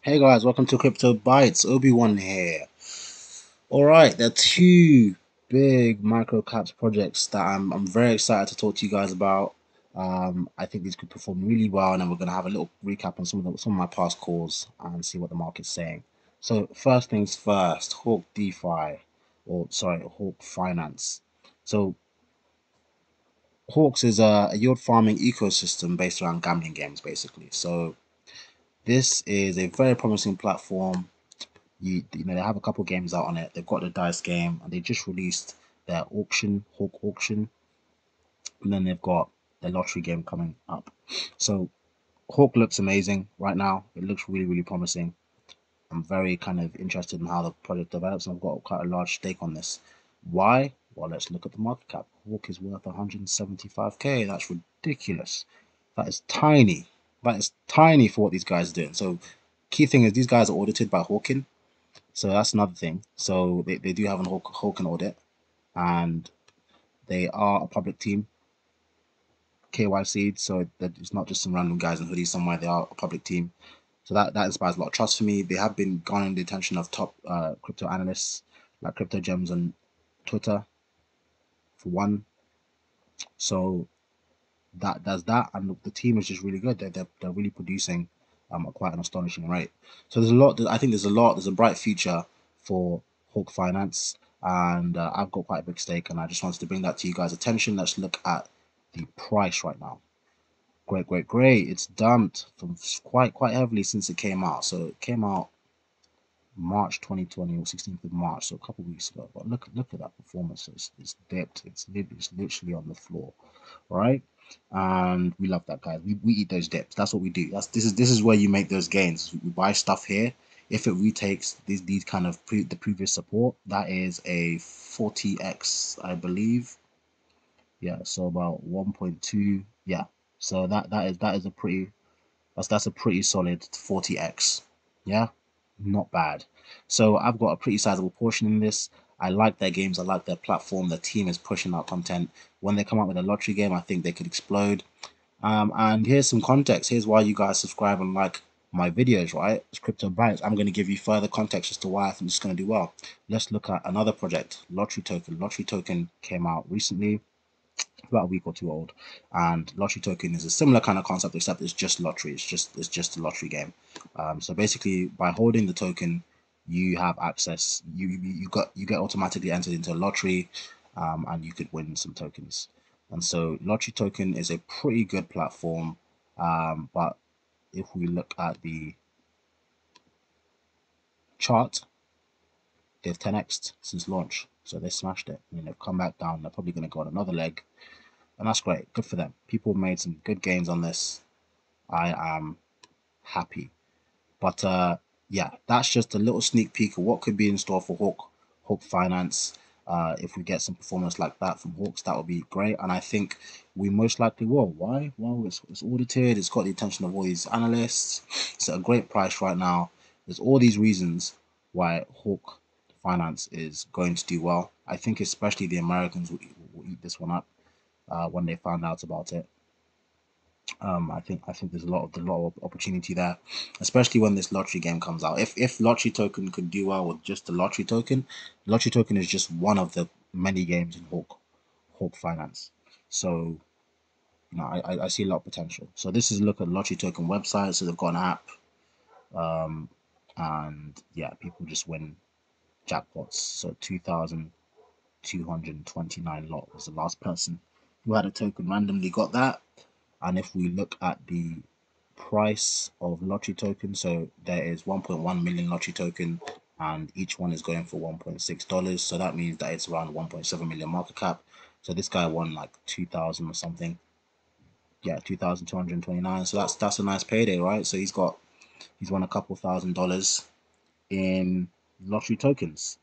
Hey guys, welcome to Crypto Bytes. Obi-Wan here. All right, there are two big micro caps projects that I'm very excited to talk to you guys about. I think these could perform really well, and then we're gonna have a little recap on some of my past calls and see what the market's saying. So first things first, Hawk DeFi, or sorry, Hawk Finance. So Hawks is a yield farming ecosystem based around gambling games, basically. So this is a very promising platform. You know they have a couple games out on it. They've got the dice game, and they just released their auction, Hawk auction, and then they've got the lottery game coming up. So Hawk looks amazing right now. It looks really, really promising. I'm very kind of interested in how the project develops, and I've got quite a large stake on this. Why? Well, let's look at the market cap. Hawk is worth 175k. That's ridiculous. That is tiny. That is tiny for what these guys are doing. So, key thing is these guys are audited by Hawkin. So that's another thing. So they do have an Hawken audit, and they are a public team, KYC. So that it's not just some random guys in hoodies somewhere. They are a public team. So that inspires a lot of trust for me. They have been garnering the attention of top crypto analysts like Crypto Gems on Twitter for one. So that does that, and the team is just really good. They're really producing at quite an astonishing rate. So there's a lot. I think there's a lot. There's a bright future for Hawk Finance, and I've got quite a big stake, and I just wanted to bring that to you guys' attention. Let's look at the price right now. Great, great, great. It's dumped from quite heavily since it came out. So it came out March 2020 or 16th of March, so a couple of weeks ago. But look at that performance. It's dipped. It's literally on the floor, right? And we love that, guys. We eat those dips. That's what we do. This is where you make those gains. We buy stuff here. If it retakes these kind of the previous support, that is a 40x, I believe. Yeah, so about 1.2. Yeah, so that is a pretty that's a pretty solid 40x. Yeah, not bad. So I've got a pretty sizable portion in this. I like their games. I like their platform. The team is pushing out content. When they come out with a lottery game, I think they could explode. And here's some context. Here's why you guys subscribe and like my videos, right? It's Crypto Bytes. I'm going to give you further context as to why I think it's going to do well. Let's look at another project, Lottery Token. Lottery Token came out recently, about a week or two old, and lottery token is a similar kind of concept, except it's just lottery. It's just a lottery game. So basically, by holding the token, you have access. You get automatically entered into a lottery, and you could win some tokens. And so lottery token is a pretty good platform. But if we look at the chart, they've 10x since launch. So they smashed it. I mean, they've come back down. They're probably going to go on another leg, and that's great. Good for them. People made some good gains on this. I am happy. But yeah, that's just a little sneak peek of what could be in store for Hawk Finance. If we get some performance like that from Hawks, that would be great. And I think we most likely will. Why? Well, it's audited. It's got the attention of all these analysts. It's at a great price right now. There's all these reasons why Hawk Finance is going to do well. I think especially the Americans will eat this one up when they find out about it. I think there's a lot of opportunity there, especially when this lottery game comes out. If lottery token could do well with just the lottery token is just one of the many games in Hawk Finance. So I see a lot of potential. So this is a look at lottery token website. So they've got an app, and yeah, people just win jackpots. So 2,229 lot was the last person who had a token randomly got that. And if we look at the price of lottery token, so there is 1.1 million lottery token, and each one is going for $1.6. So that means that it's around 1.7 million market cap. So this guy won like 2,000 or something. Yeah, 2,229. So that's a nice payday, right? So he's won a couple $1,000s in lottery tokens,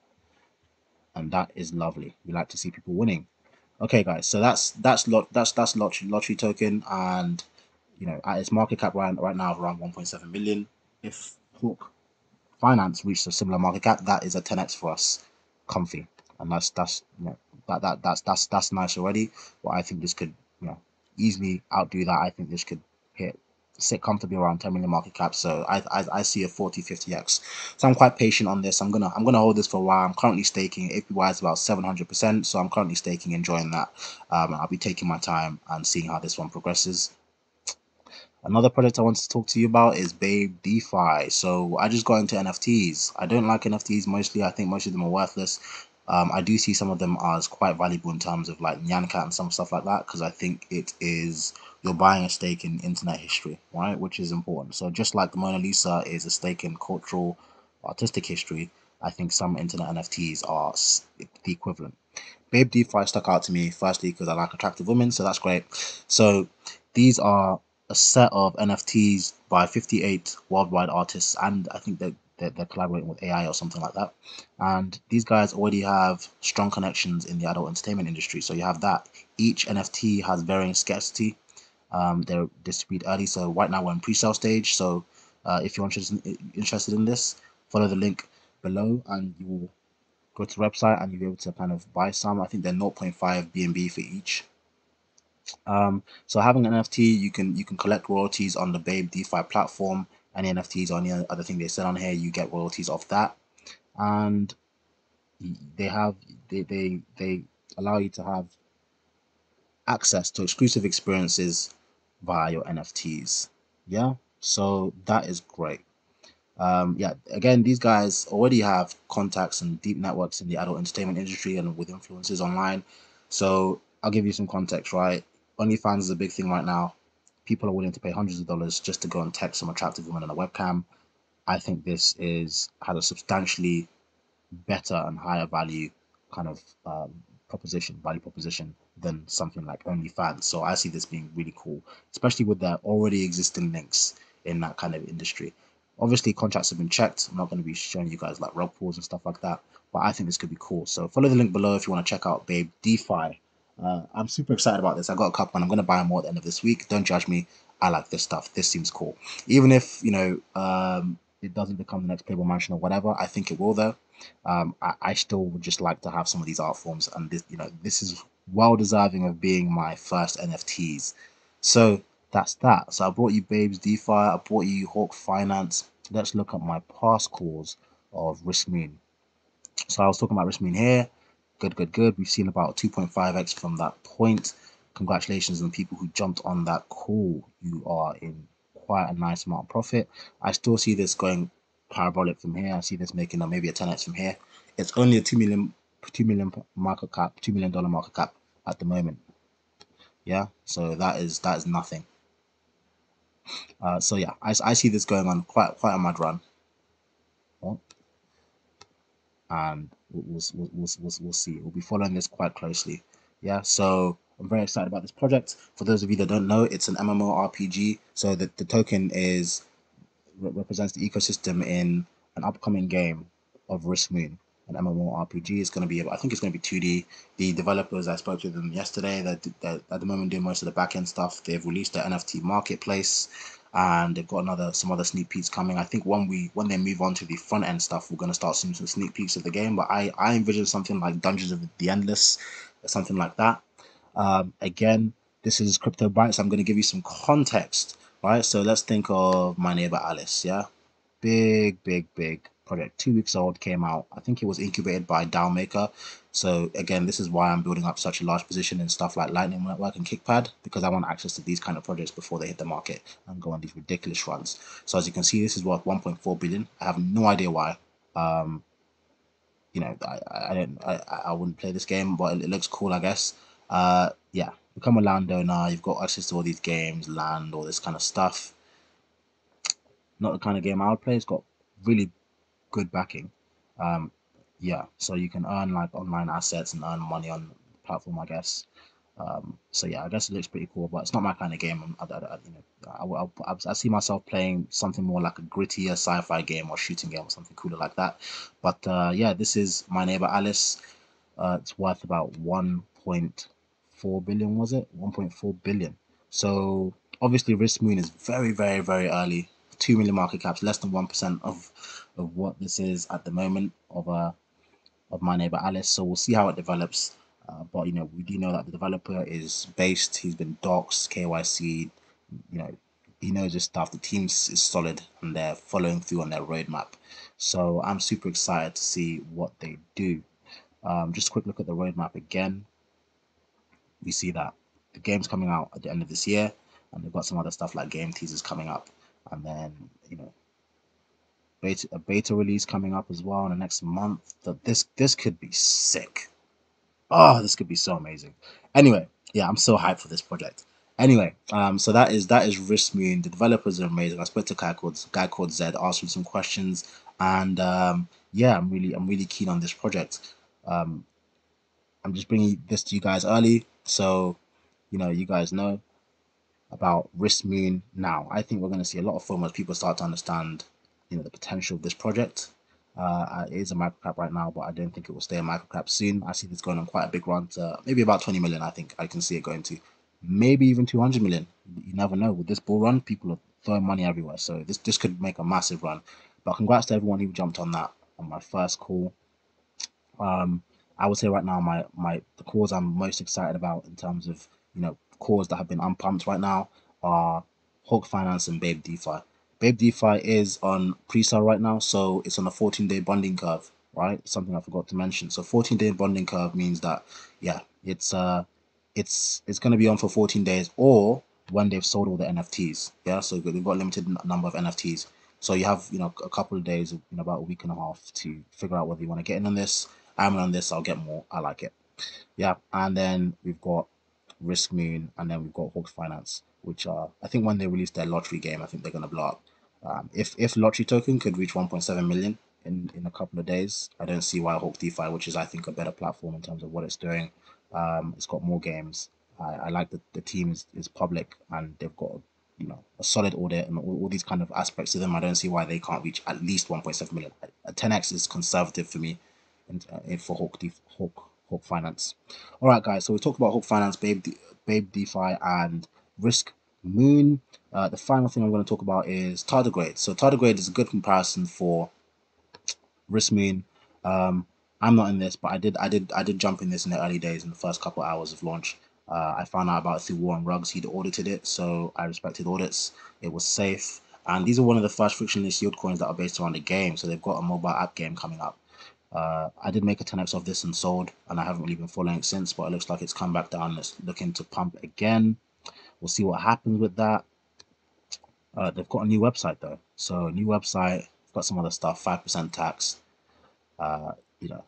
and that is lovely. We like to see people winning. Okay, guys. So that's lottery token, and at its market cap right now of around 1.7 million. If Hawk Finance reached a similar market cap, that is a 10x for us, comfy, and that's nice already. But I think this could easily outdo that. I think this could hit sit comfortably around 10 million market cap. So I see a 40-50x. So I'm quite patient on this. I'm gonna hold this for a while. I'm currently staking. APY is about 700%. So I'm currently staking, enjoying that. I'll be taking my time and seeing how this one progresses. Another project I want to talk to you about is Babe DeFi. So I just got into NFTs. I don't like NFTs mostly. I think most of them are worthless. I do see some of them as quite valuable in terms of like Nyancat and some stuff like that, because I think it is, you're buying a stake in internet history, right? Which is important. So just like the Mona Lisa is a stake in cultural, artistic history, I think some internet NFTs are the equivalent. Babe DeFi stuck out to me firstly because I like attractive women, so that's great. So these are a set of NFTs by 58 worldwide artists, and I think that they're collaborating with AI or something like that. And these guys already have strong connections in the adult entertainment industry. So you have that. Each NFT has varying scarcity. They're distributed early. So right now we're in pre-sale stage. So if you're interested in this, follow the link below, and you will go to the website and you'll be able to kind of buy some. I think they're 0.5 BNB for each. So having an NFT, you can collect royalties on the Babe DeFi platform. Any NFTs or any other thing they sell on here, you get royalties off that. And they have they allow you to have access to exclusive experiences via your NFTs. Yeah, so that is great. Yeah, again, these guys already have contacts and deep networks in the adult entertainment industry and with influencers online. So I'll give you some context, right? OnlyFans is a big thing right now. People are willing to pay hundreds of dollars just to go and text some attractive woman on a webcam. I think this has a substantially better and higher value kind of value proposition than something like OnlyFans. So I see this being really cool, especially with their already existing links in that kind of industry. Obviously, contracts have been checked. I'm not going to be showing you guys like rug pulls and stuff like that, but I think this could be cool. So follow the link below if you want to check out Babe DeFi. I'm super excited about this. I got a couple and I'm going to buy more at the end of this week. Don't judge me. I like this stuff. This seems cool. Even if, it doesn't become the next Playboy Mansion or whatever, I think it will though. I still would just like to have some of these art forms, and this is well deserving of being my first NFTs. So that's that. So I brought you Babes DeFi, I brought you Hawk Finance. Let's look at my past calls of Riskmoon. So I was talking about Riskmoon here. Good, good, good. We've seen about 2.5x from that point. Congratulations on the people who jumped on that call. You are in quite a nice amount of profit. I still see this going parabolic from here. I see this making maybe a 10x from here. It's only a 2 million market cap, $2 million market cap at the moment. Yeah, so that is nothing. So yeah, I see this going on quite a mad run. Oh, and we'll see. We'll be following this quite closely. Yeah, so I'm very excited about this project. For those of you that don't know, it's an MMORPG. So the token represents the ecosystem in an upcoming game of Riskmoon, an MMORPG. It's going to be, I think it's going to be 2D. The developers, I spoke to them yesterday, that at the moment doing most of the back end stuff. They've released the NFT marketplace, and they've got some other sneak peeks coming. I think when they move on to the front end stuff, we're going to start seeing some sneak peeks of the game. But I envision something like Dungeons of the Endless, or something like that. Again, this is Crypto Bytes. I'm going to give you some context, right? So let's think of My Neighbor Alice. Yeah, big project. 2 weeks old, came out. I think it was incubated by DAO Maker. So again, this is why I'm building up such a large position in stuff like Lightning Network and Kickpad, because I want access to these kind of projects before they hit the market and go on these ridiculous runs. So as you can see, this is worth 1.4 billion. I have no idea why. Um, I don't, I wouldn't play this game, but it looks cool, I guess. Yeah, become a landowner. You've got access to all these games, land, all this kind of stuff. Not the kind of game I would play. It's got really good backing. Um, yeah, so you can earn like online assets and earn money on the platform, I guess. So yeah, I guess it looks pretty cool, but it's not my kind of game. I see myself playing something more like a grittier sci-fi game or shooting game or something cooler like that. But yeah, this is My Neighbor Alice. It's worth about 1.4 billion, was it? 1.4 billion. So obviously Riskmoon is very early. 2 million market caps, less than 1% of what this is at the moment of My Neighbor Alice. So we'll see how it develops. But we do know that the developer is based. He's been doxxed, KYC, you know, he knows his stuff. The team is solid and they're following through on their roadmap. So I'm super excited to see what they do. Just a quick look at the roadmap again. We see that the game's coming out at the end of this year, and they've got some other stuff like game teasers coming up, and then a beta release coming up as well in the next month. That this could be sick. Oh, this could be so amazing. Anyway, yeah, I'm so hyped for this project. Anyway, so that is Riskmoon. The developers are amazing. I spoke to a guy called Zed, asked him some questions, and yeah, I'm really keen on this project. Um, I'm just bringing this to you guys early, so you guys know about Riskmoon now. I think we're going to see a lot of FOMO as people start to understand, the potential of this project. It is a microcap right now, but I don't think it will stay a microcap soon. I see this going on quite a big run to maybe about 20 million. I think I can see it going to maybe even 200 million. You never know. With this bull run, people are throwing money everywhere, so this could make a massive run. But congrats to everyone who jumped on that on my first call. Um, I would say right now the cores I'm most excited about in terms of cores that have been unpumped right now are Hulk Finance and Babe DeFi. Babe DeFi is on pre-sale right now, so it's on a 14-day bonding curve, right? Something I forgot to mention. So 14-day bonding curve means that yeah, it's going to be on for 14 days or when they've sold all the NFTs. Yeah, so they've got a limited number of NFTs. So you have a couple of days, about a week and a half to figure out whether you want to get in on this. I'm in on this. I'll get more. I like it. Yeah, and then we've got Riskmoon, and then we've got Hawk Finance, which I think when they release their lottery game, I think they're gonna blow up. If lottery token could reach 1.7 million in a couple of days, I don't see why Hawk DeFi, which is I think a better platform in terms of what it's doing. It's got more games. I like that the team is public and they've got a solid audit and all these kind of aspects to them. I don't see why they can't reach at least 1.7 million. A 10x is conservative for me, and for Hawk Finance. All right, guys. So we talked about Hawk Finance, Babe DeFi, and Risk Moon. The final thing I'm going to talk about is Tardigrade. So Tardigrade is a good comparison for Riskmoon. I'm not in this, but I did jump in this in the early days in the first couple of hours of launch. I found out about it through Warren Ruggs. He'd audited it, so I respected audits. It was safe, and these are one of the first frictionless yield coins that are based around the game. So they've got a mobile app game coming up. I did make a 10x of this and sold, and I haven't really been following it since. But it looks like it's come back down. It's looking to pump again. We'll see what happens with that. They've got a new website though, so new website. Got some other stuff. 5% tax. Uh, you know,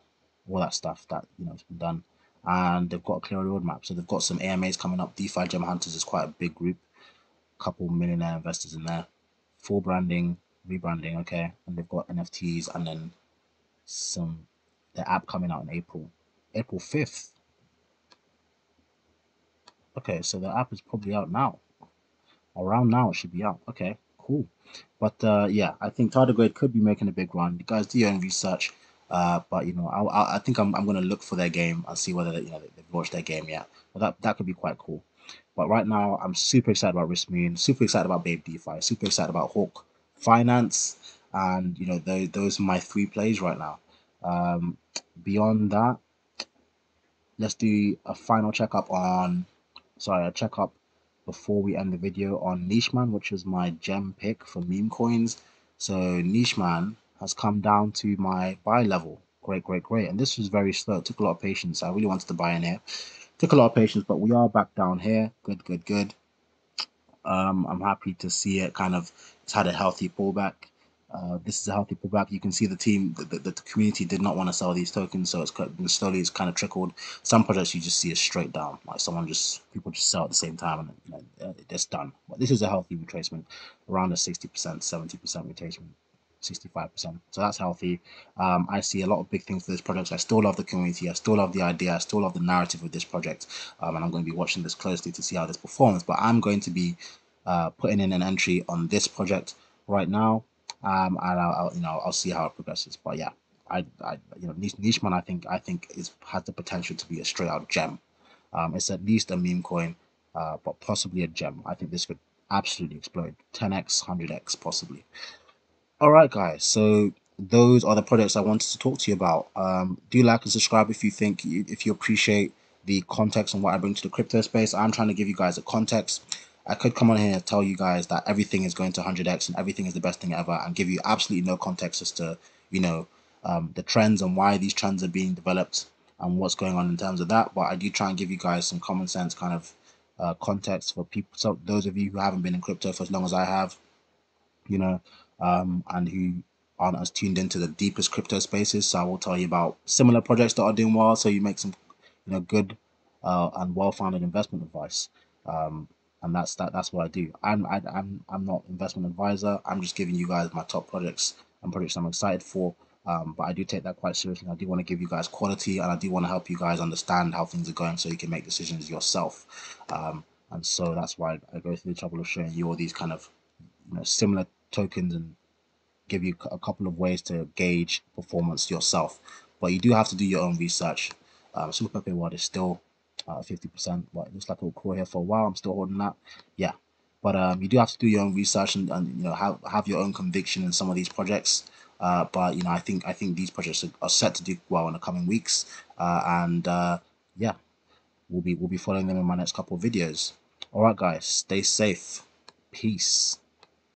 all that stuff that has been done, and they've got a clear roadmap. So they've got some AMAs coming up. DeFi Gem Hunters is quite a big group, couple millionaire investors in there. Full branding, rebranding, okay, and they've got NFTs and then some the app coming out in April 5th. Okay, so the app is probably out now. Around now it should be out. Okay, cool. But yeah, I think Tardigrade could be making a big run. You guys do your own research. But I think I'm gonna look for their game and see whether they've launched their game yet. But that could be quite cool. But right now, I'm super excited about Riskmoon, super excited about Babe DeFi, super excited about Hawk Finance, and those are my three plays right now. Um, Beyond that, let's do a final checkup on, sorry, a checkup before we end the video on Nicheman, which was my gem pick for meme coins. So Nicheman has come down to my buy level. Great, great, great. And this was very slow. It took a lot of patience. I really wanted to buy in here. Took a lot of patience, but we are back down here. Good, good, good. I'm happy to see it kind of, it's had a healthy pullback. This is a healthy pullback. You can see the team, the community did not want to sell these tokens, so slowly it's kind of trickled. Some projects you just see it straight down, like people just sell at the same time and it's done. But this is a healthy retracement, around a 60%, 70% retracement. 65%, so that's healthy. I see a lot of big things for this project. I still love the community, I still love the idea, I still love the narrative of this project, and I'm going to be watching this closely to see how this performs. But I'm going to be putting in an entry on this project right now, and I'll see how it progresses. But yeah, Nicheman I think has the potential to be a straight out gem. It's at least a meme coin, but possibly a gem. I think this could absolutely explode, 10x, 100x possibly. All right, guys. So those are the projects I wanted to talk to you about. Do like and subscribe if you appreciate the context and what I bring to the crypto space. I'm trying to give you guys a context. I could come on here and tell you guys that everything is going to 100x and everything is the best thing ever, and give you absolutely no context as to, you know, the trends and why these trends are being developed and what's going on in terms of that. But I do try and give you guys some common sense kind of context for people. So those of you who haven't been in crypto for as long as I have, you know, and who aren't as tuned into the deepest crypto spaces. So I will tell you about similar projects that are doing well, so you make some, you know, good and well-founded investment advice. And that's what I do. I'm not investment advisor. I'm just giving you guys my top projects and projects I'm excited for. But I do take that quite seriously. I do want to give you guys quality, and I do want to help you guys understand how things are going, so you can make decisions yourself. And so that's why I go through the trouble of showing you all these kind of, you know, similar tokens, and give you a couple of ways to gauge performance yourself. But you do have to do your own research. Super Pepe World is still 50%, but it looks like it will crawl here for a while. I'm still holding that. Yeah. But you do have to do your own research, and you know, have your own conviction in some of these projects. But you know, I think these projects are set to do well in the coming weeks. And yeah, we'll be following them in my next couple of videos. All right, guys, stay safe. Peace.